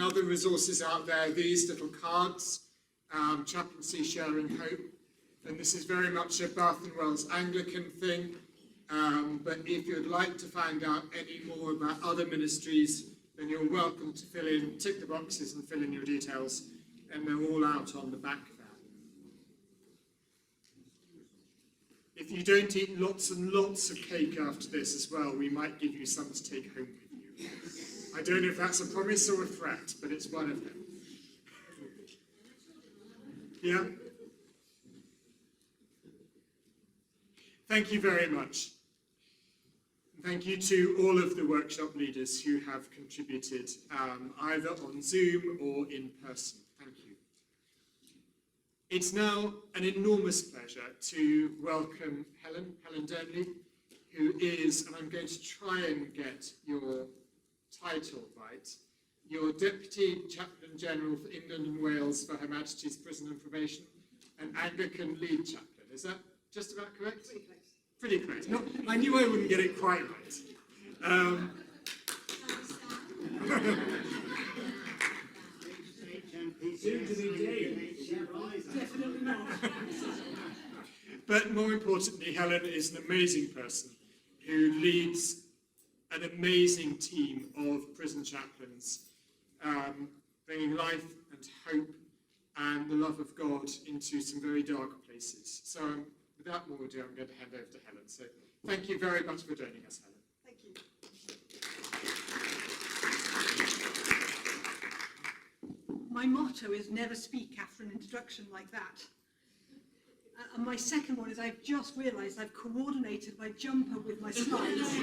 Other resources out there, these little cards, Chaplaincy Sharing Hope, and this is very much a Bath and Wells Anglican thing, but if you'd like to find out any more about other ministries, then you're welcome to tick the boxes and fill in your details, and they're all out on the back there. If you don't eat lots and lots of cake after this as well, we might give you some to take home with you. I don't know if that's a promise or a threat, but it's one of them. Yeah? Thank you very much. Thank you to all of the workshop leaders who have contributed, either on Zoom or in person. Thank you. It's now an enormous pleasure to welcome Helen Dearnley, who is, and I'm going to try and get your title right, your Deputy Chaplain General for England and Wales for Her Majesty's Prison and Probation, and Anglican Lead Chaplain. Is that just about correct? Pretty close. No, I knew I wouldn't get it quite right. Definitely not. But more importantly, Helen is an amazing person who leads an amazing team of prison chaplains, bringing life and hope and the love of God into some very dark places. So without more ado, I'm going to hand over to Helen. So thank you very much for joining us, Helen. Thank you. My motto is never speak after an introduction like that. And my second one is I've just realised I've coordinated my jumper with my slides,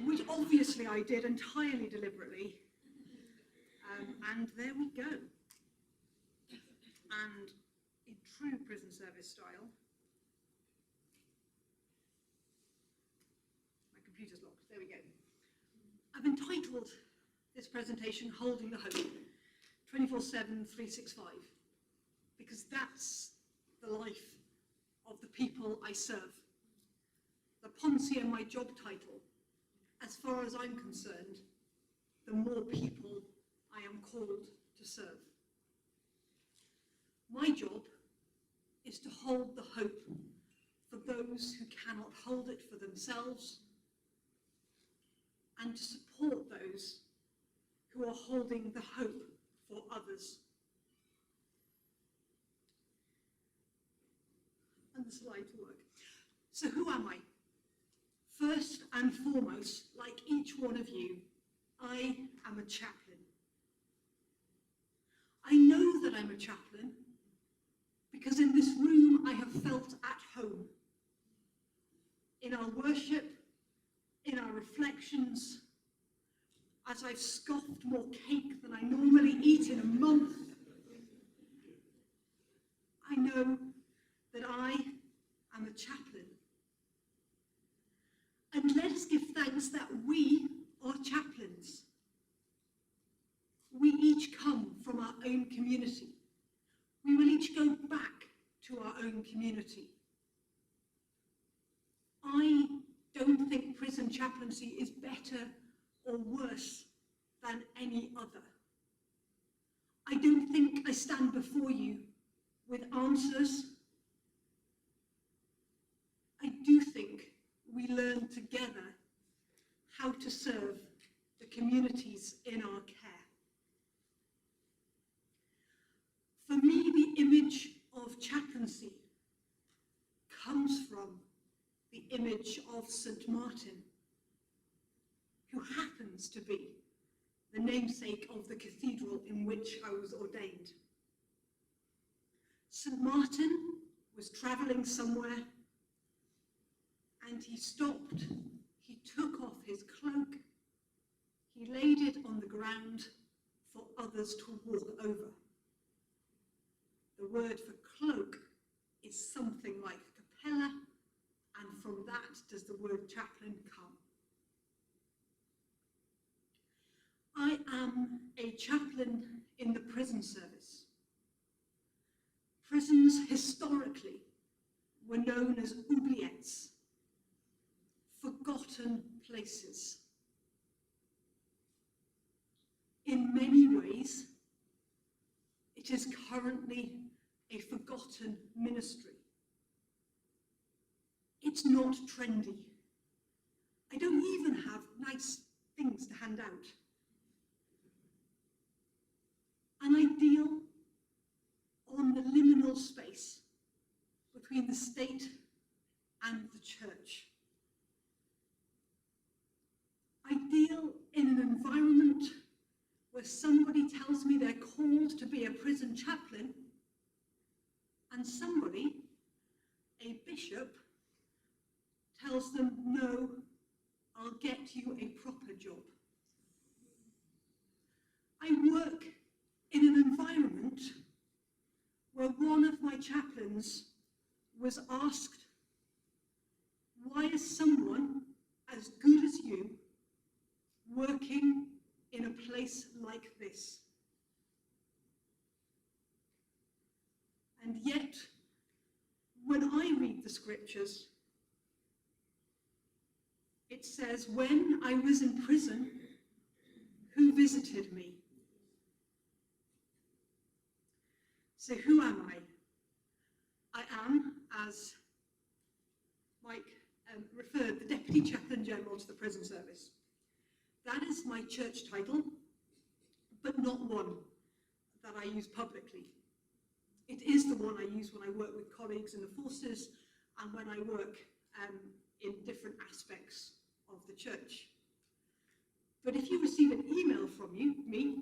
which obviously I did entirely deliberately. And there we go. And in true prison service style, my computer's locked, there we go. I've entitled this presentation Holding the Hope, 24/7, 365, because that's the life of the people I serve. The Pontier my job title, as far as I'm concerned, the more people I am called to serve. My job is to hold the hope for those who cannot hold it for themselves, and to support those who are holding the hope for others. And the slides work. So who am I? First and foremost, like each one of you, I am a chaplain. I know that I'm a chaplain because in this room I have felt at home. In our worship, in our reflections, as I've scoffed more cake than I normally eat in a month, I know that I am a chaplain. And let us give thanks that we are chaplains. We each come from our own community. We will each go back to our own community. I don't think prison chaplaincy is better or worse than any other. I don't think I stand before you with answers. I do think we learn together how to serve the communities in our care. For me, the image of chaplaincy comes from the image of St. Martin, who happens to be the namesake of the cathedral in which I was ordained. St. Martin was travelling somewhere, and he stopped, he took off his cloak, he laid it on the ground for others to walk over. The word for cloak is something like capella, and from that does the word chaplain come. I am a chaplain in the prison service. Prisons historically were known as oubliettes, forgotten places. in many ways, it is currently a forgotten ministry. It's not trendy. I don't even have nice things to hand out. And I deal on the liminal space between the state and the church. I deal in an environment where somebody tells me they're called to be a prison chaplain, and somebody, a bishop, tells them, no, I'll get you a proper job. I work in an environment where one of my chaplains was asked, why is someone as good as you working in a place like this? And yet, when I read the scriptures, it says, when I was in prison, who visited me? So who am I? I am, as Mike referred, the Deputy Chaplain General to the Prison Service. That is my church title, but not one that I use publicly. It is the one I use when I work with colleagues in the forces and when I work in different aspects of the church. But if you receive an email from me,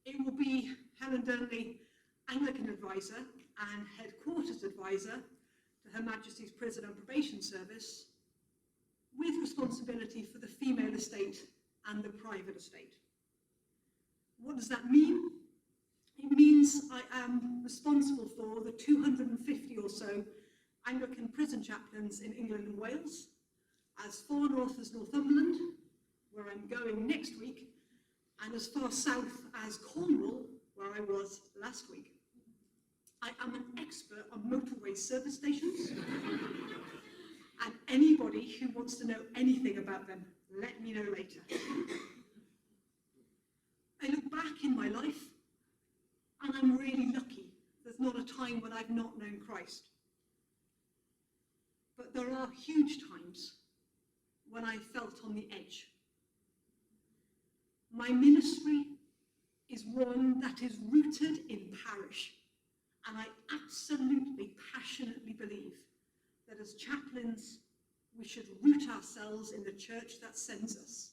it will be Helen Dearnley, Anglican Advisor and Headquarters Advisor to Her Majesty's Prison and Probation Service, with responsibility for the female estate and the private estate. What does that mean? It means I am responsible for the 250 or so Anglican prison chaplains in England and Wales, as far north as Northumberland, where I'm going next week, and as far south as Cornwall, where I was last week. I am an expert on motorway service stations, and anybody who wants to know anything about them, let me know later. I look back in my life, and I'm really lucky. There's not a time when I've not known Christ. But there are huge times when I felt on the edge. My ministry is one that is rooted in parish, and I absolutely, passionately believe that as chaplains, we should root ourselves in the church that sends us.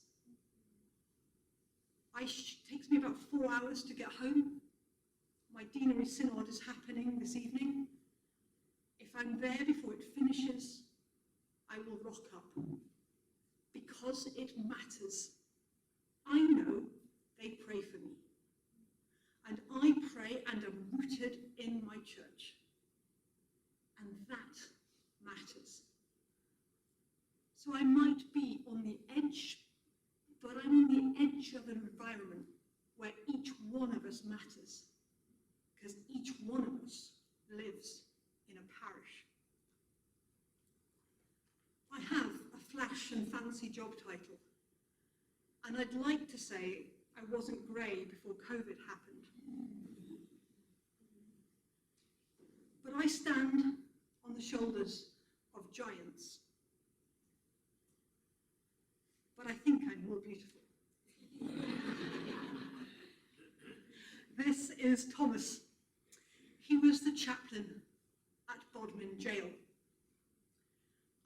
It takes me about 4 hours to get home. My deanery synod is happening this evening. If I'm there before it finishes, I will rock up, because it matters. I know they pray for me, and I pray and am rooted in my church, and that matters. So I might be on the edge, but I'm on the edge of an environment where each one of us matters, because each one of us lives in a parish. I have a flash and fancy job title, and I'd like to say I wasn't grey before COVID happened. But I stand on the shoulders of giants. But I think I'm more beautiful. This is Thomas. He was the chaplain at Bodmin Jail.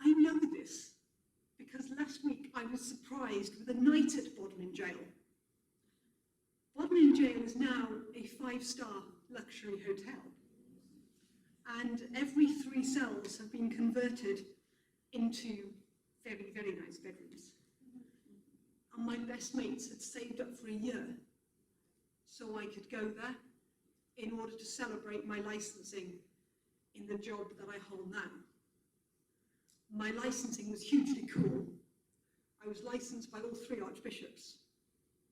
I know this because last week I was surprised with a night at Bodmin Jail. Bodmin Jail is now a 5-star luxury hotel, and every 3 cells have been converted into very, very nice bedrooms. And my best mates had saved up for a year so I could go there in order to celebrate my licensing in the job that I hold now. My licensing was hugely cool. I was licensed by all 3 archbishops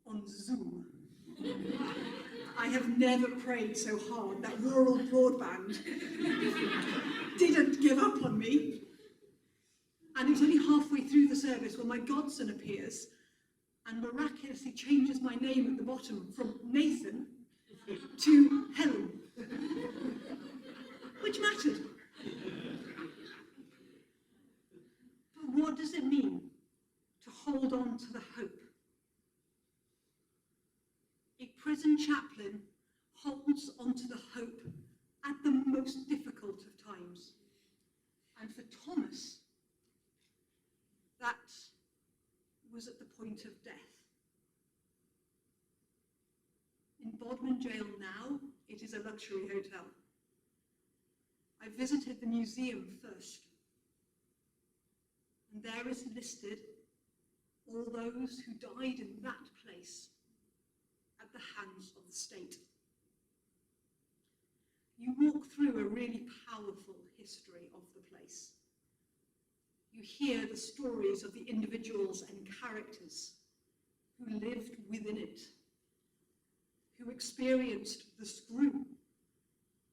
on Zoom. I have never prayed so hard that rural broadband didn't give up on me. And it was only halfway through the service when my godson appears and miraculously changes my name at the bottom from Nathan to Helen, which mattered. But what does it mean to hold on to the hope? A prison chaplain holds onto the hope at the most difficult of times. And for Thomas, that was at the point of death. In Bodmin Jail now, it is a luxury hotel. I visited the museum first, and there is listed all those who died in that place at the hands of the state. You walk through a really powerful history of the place. You hear the stories of the individuals and characters who lived within it, who experienced the screw,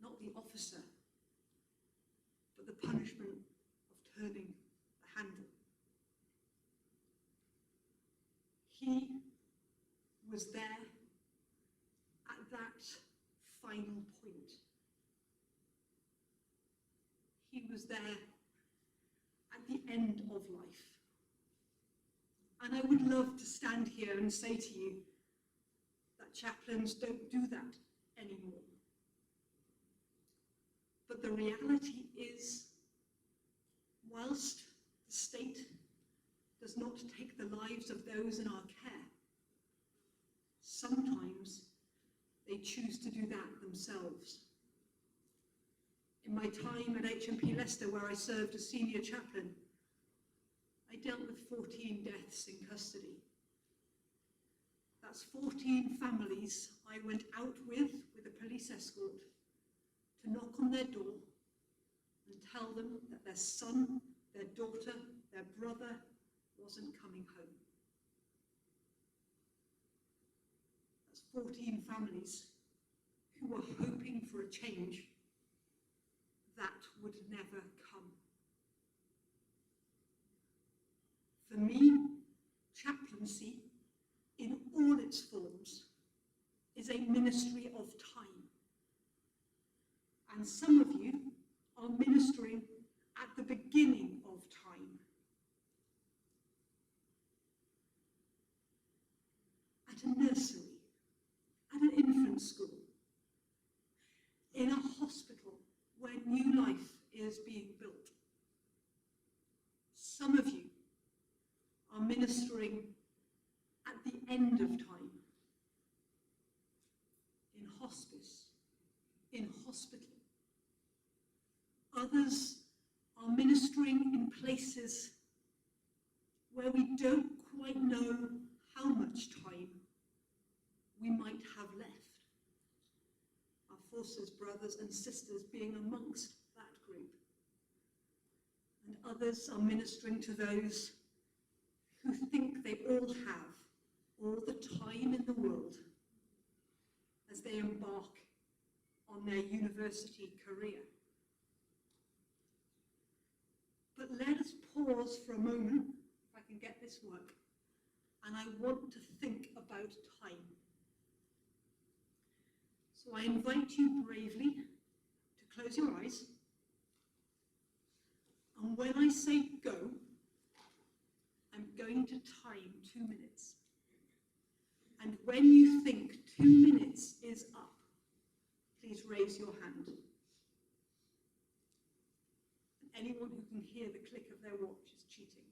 not the officer, but the punishment of turning the handle. He was there at that final point. He was there at the end of life. And I would love to stand here and say to you that chaplains don't do that anymore. But the reality is, whilst the state does not take the lives of those in our care, sometimes they choose to do that themselves. In my time at HMP Leicester, where I served as senior chaplain, I dealt with 14 deaths in custody. That's 14 families I went out with a police escort to knock on their door and tell them that their son, their daughter, their brother wasn't coming home. That's 14 families who were hoping for a change that would never come. For me, chaplaincy, in all its forms, is a ministry of time. And some of you are ministering at the beginning of time. At a nursery, at an infant school, in a hospital where new life is being built. Some of you are ministering at the end of time, in hospice, in hospital. Others are ministering in places where we don't quite know how much time we might have left. Our forces, brothers and sisters being amongst that group. And others are ministering to those who think they all have all the time in the world as they embark on their university career. But let us pause for a moment, if I can get this work, and I want to think about time. So I invite you bravely to close your eyes, and when I say go, I'm going to time 2 minutes. And when you think 2 minutes is up, please raise your hand. And anyone who can hear the click of their watch is cheating,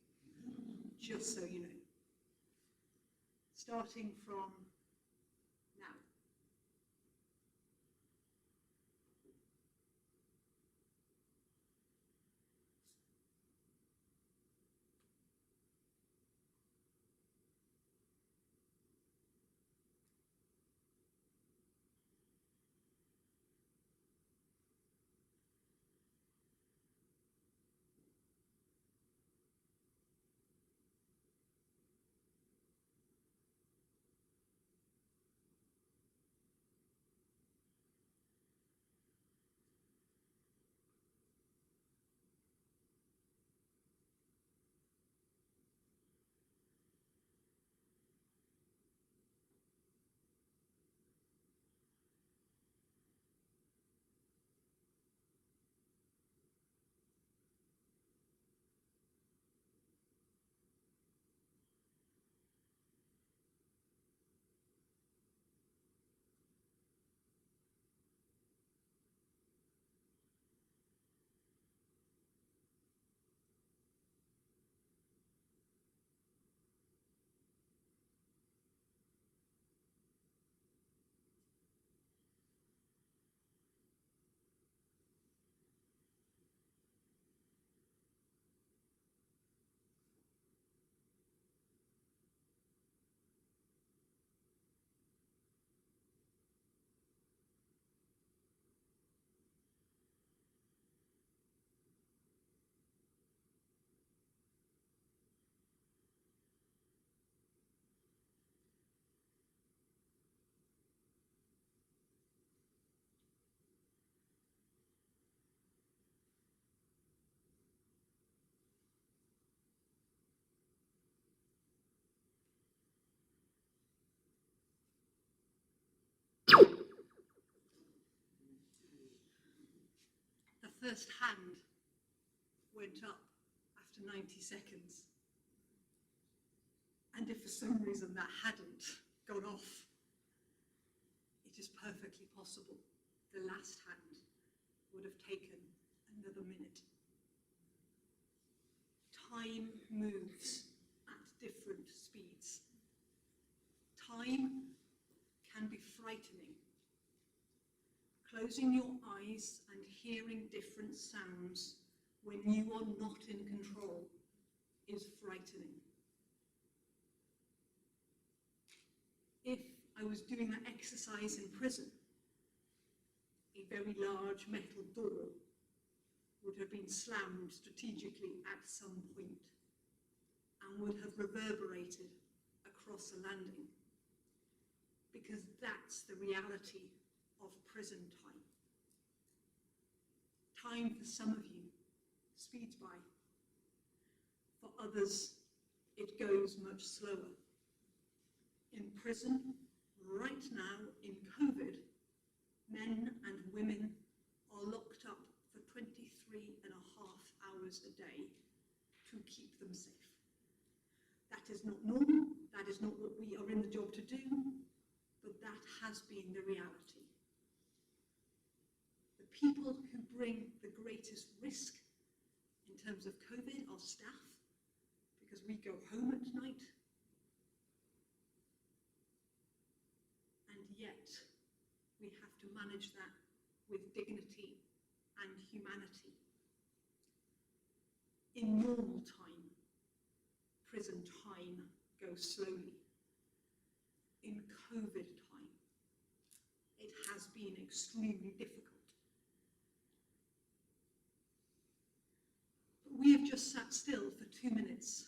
just so you know. Starting from now. first hand went up after 90 seconds. And if for some reason that hadn't gone off, it is perfectly possible the last hand would have taken another minute. Time moves at different speeds. Time can be frightening. Closing your eyes and hearing different sounds when you are not in control is frightening. If I was doing that exercise in prison, a very large metal door would have been slammed strategically at some point and would have reverberated across a landing, because that's the reality of prison time. Time for some of you speeds by. For others, it goes much slower. In prison, right now, in COVID, men and women are locked up for 23.5 hours a day to keep them safe. That is not normal, that is not what we are in the job to do, but that has been the reality. The people who bring the greatest risk in terms of COVID are staff, because we go home at night, and yet we have to manage that with dignity and humanity. In normal time, prison time goes slowly. In COVID time, it has been extremely difficult. But we have just sat still for 2 minutes.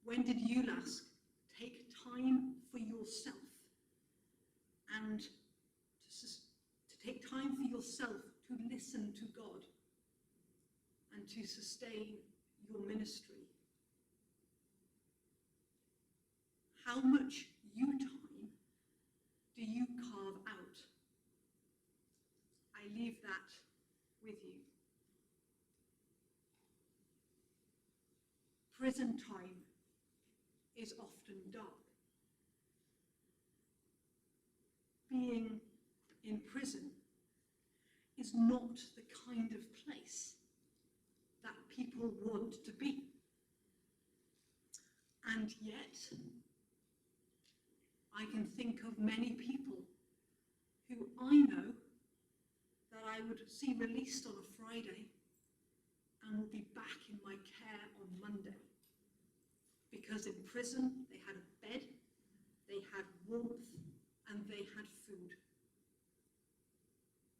When did you last take time for yourself and to take time for yourself to listen to God and to sustain your ministry? How much you time do you carve out? I leave that with you. Prison time is often dark. Being in prison is not the kind of place that people want to be. And yet, I can think of many people who I know that I would see released on a Friday and will be back in my care on Monday. Because in prison, they had a bed, they had warmth, and they had food.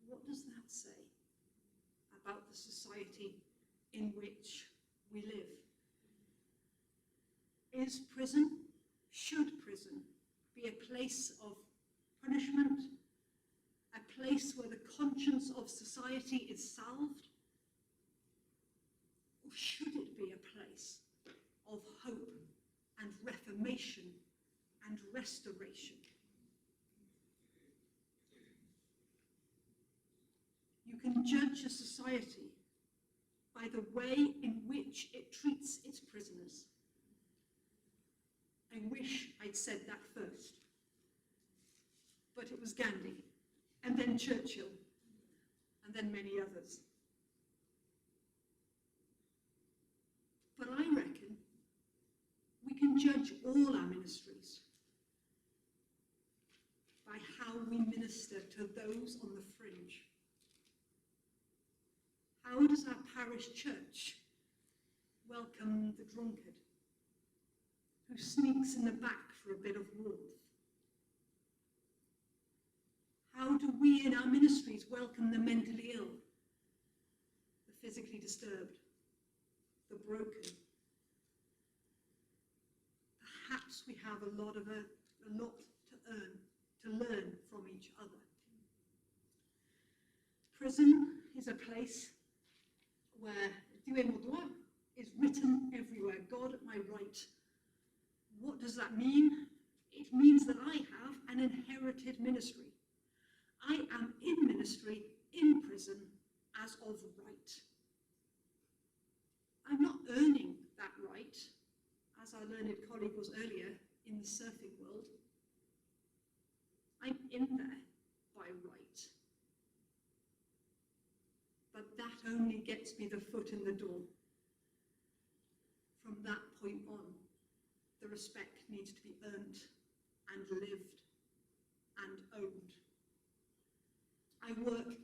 What does that say about the society in which we live? Is prison, should prison, be a place of punishment, a place where the conscience of society is salved? Or should it be a place of hope and reformation and restoration? You can judge a society by the way in which it treats its prisoners. I wish I'd said that first, but it was Gandhi, and then Churchill, and then many others. But I reckon we can judge all our ministries by how we minister to those on the fringe. How does our parish church welcome the drunkard who sneaks in the back for a bit of warmth? How do we in our ministries welcome the mentally ill, the physically disturbed, the broken? Perhaps we have a lot to learn from each other. Prison is a place where Dieu mon droit is written everywhere, God at my right. What does that mean? It means that I have an inherited ministry. I am in ministry in prison as of right. I'm not earning that right, as our learned colleague was earlier, in the surfing world. I'm in there by right. But that only gets me the foot in the door. From that point on, the respect needs to be earned and lived and owned. I work